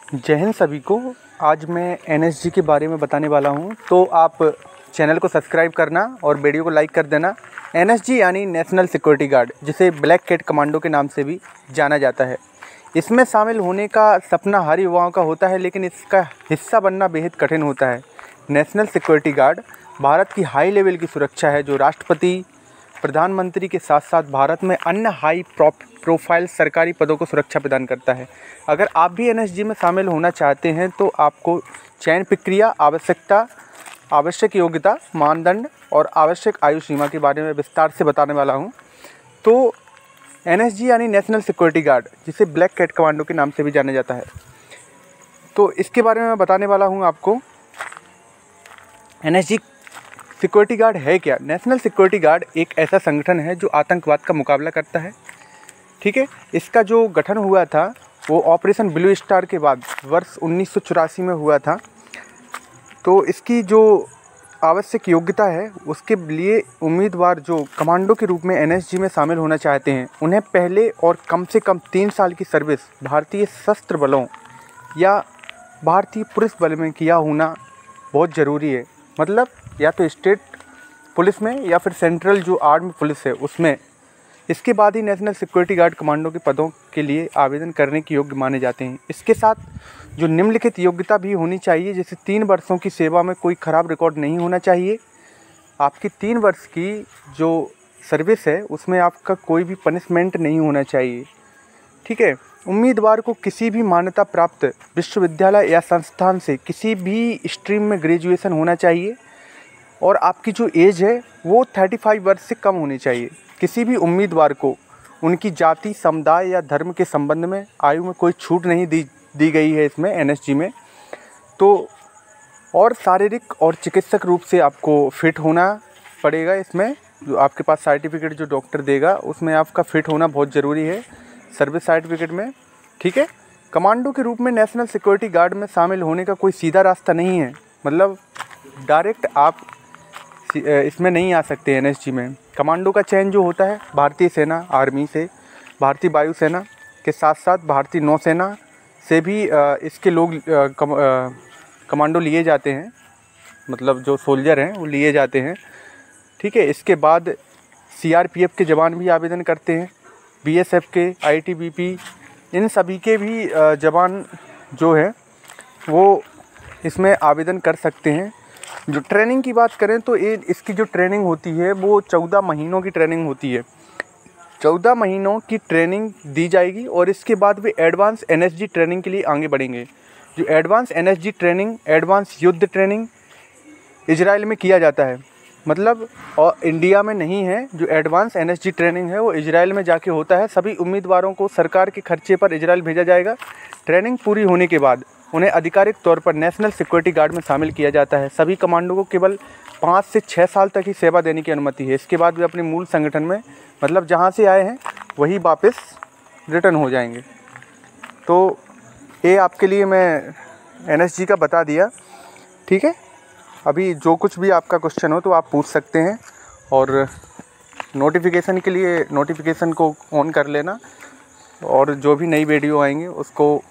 जय हिंद सभी को। आज मैं एनएसजी के बारे में बताने वाला हूं, तो आप चैनल को सब्सक्राइब करना और वीडियो को लाइक कर देना। एनएसजी यानी नेशनल सिक्योरिटी गार्ड, जिसे ब्लैक कैट कमांडो के नाम से भी जाना जाता है। इसमें शामिल होने का सपना हर युवाओं का होता है, लेकिन इसका हिस्सा बनना बेहद कठिन होता है। नेशनल सिक्योरिटी गार्ड भारत की हाई लेवल की सुरक्षा है, जो राष्ट्रपति, प्रधानमंत्री के साथ साथ भारत में अन्य हाई प्रोफाइल सरकारी पदों को सुरक्षा प्रदान करता है। अगर आप भी एनएसजी में शामिल होना चाहते हैं तो आपको चयन प्रक्रिया, आवश्यक योग्यता, मानदंड और आवश्यक आयु सीमा के बारे में विस्तार से बताने वाला हूं। तो एनएसजी यानी नेशनल सिक्योरिटी गार्ड, जिसे ब्लैक कैट कमांडो के नाम से भी जाना जाता है, तो इसके बारे में मैं बताने वाला हूं आपको। एनएसजी सिक्योरिटी गार्ड है क्या? नेशनल सिक्योरिटी गार्ड एक ऐसा संगठन है जो आतंकवाद का मुकाबला करता है। ठीक है, इसका जो गठन हुआ था वो ऑपरेशन ब्लू स्टार के बाद वर्ष 1984 में हुआ था। तो इसकी जो आवश्यक योग्यता है, उसके लिए उम्मीदवार जो कमांडो के रूप में एनएसजी में शामिल होना चाहते हैं, उन्हें पहले और कम से कम 3 साल की सर्विस भारतीय सशस्त्र बलों या भारतीय पुलिस बल में किया होना बहुत ज़रूरी है। मतलब या तो स्टेट पुलिस में या फिर सेंट्रल जो आर्मी पुलिस है उसमें। इसके बाद ही नेशनल सिक्योरिटी गार्ड कमांडो के पदों के लिए आवेदन करने के योग्य माने जाते हैं। इसके साथ जो निम्नलिखित योग्यता भी होनी चाहिए, जैसे 3 वर्षों की सेवा में कोई ख़राब रिकॉर्ड नहीं होना चाहिए। आपकी 3 वर्ष की जो सर्विस है उसमें आपका कोई भी पनिशमेंट नहीं होना चाहिए। ठीक है, उम्मीदवार को किसी भी मान्यता प्राप्त विश्वविद्यालय या संस्थान से किसी भी स्ट्रीम में ग्रेजुएशन होना चाहिए और आपकी जो एज है वो 35 वर्ष से कम होनी चाहिए। किसी भी उम्मीदवार को उनकी जाति, समुदाय या धर्म के संबंध में आयु में कोई छूट नहीं दी गई है इसमें एनएसजी में। तो और शारीरिक और चिकित्सक रूप से आपको फिट होना पड़ेगा। इसमें जो आपके पास सर्टिफिकेट जो डॉक्टर देगा उसमें आपका फिट होना बहुत ज़रूरी है, सर्विस सर्टिफिकेट में। ठीक है, कमांडो के रूप में नेशनल सिक्योरिटी गार्ड में शामिल होने का कोई सीधा रास्ता नहीं है। मतलब डायरेक्ट आप इसमें नहीं आ सकते एनएसजी में। कमांडो का चयन जो होता है भारतीय सेना, आर्मी से, भारतीय वायुसेना के साथ साथ भारतीय नौसेना से भी इसके लोग कमांडो लिए जाते हैं। मतलब जो सोल्जर हैं वो लिए जाते हैं। ठीक है, इसके बाद सीआरपीएफ के जवान भी आवेदन करते हैं, बीएसएफ के, आईटीबीपी, इन सभी के भी जवान जो है वो इसमें आवेदन कर सकते हैं। जो ट्रेनिंग की बात करें तो इसकी जो ट्रेनिंग होती है वो 14 महीनों की ट्रेनिंग होती है। 14 महीनों की ट्रेनिंग दी जाएगी और इसके बाद वे एडवांस एनएसजी ट्रेनिंग के लिए आगे बढ़ेंगे। जो एडवांस एनएसजी ट्रेनिंग, एडवांस युद्ध ट्रेनिंग इजराइल में किया जाता है। मतलब और इंडिया में नहीं है। जो एडवांस एनएसजी ट्रेनिंग है वो इजराइल में जाके होता है। सभी उम्मीदवारों को सरकार के खर्चे पर इजराइल भेजा जाएगा। ट्रेनिंग पूरी होने के बाद उन्हें आधिकारिक तौर पर नेशनल सिक्योरिटी गार्ड में शामिल किया जाता है। सभी कमांडो को केवल 5 से 6 साल तक ही सेवा देने की अनुमति है। इसके बाद वे अपने मूल संगठन में, मतलब जहाँ से आए हैं वही वापस रिटर्न हो जाएंगे। तो ये आपके लिए मैं एनएसजी का बता दिया। ठीक है, अभी जो कुछ भी आपका क्वेश्चन हो तो आप पूछ सकते हैं और नोटिफिकेशन के लिए नोटिफिकेशन को ऑन कर लेना और जो भी नई वीडियो आएंगे उसको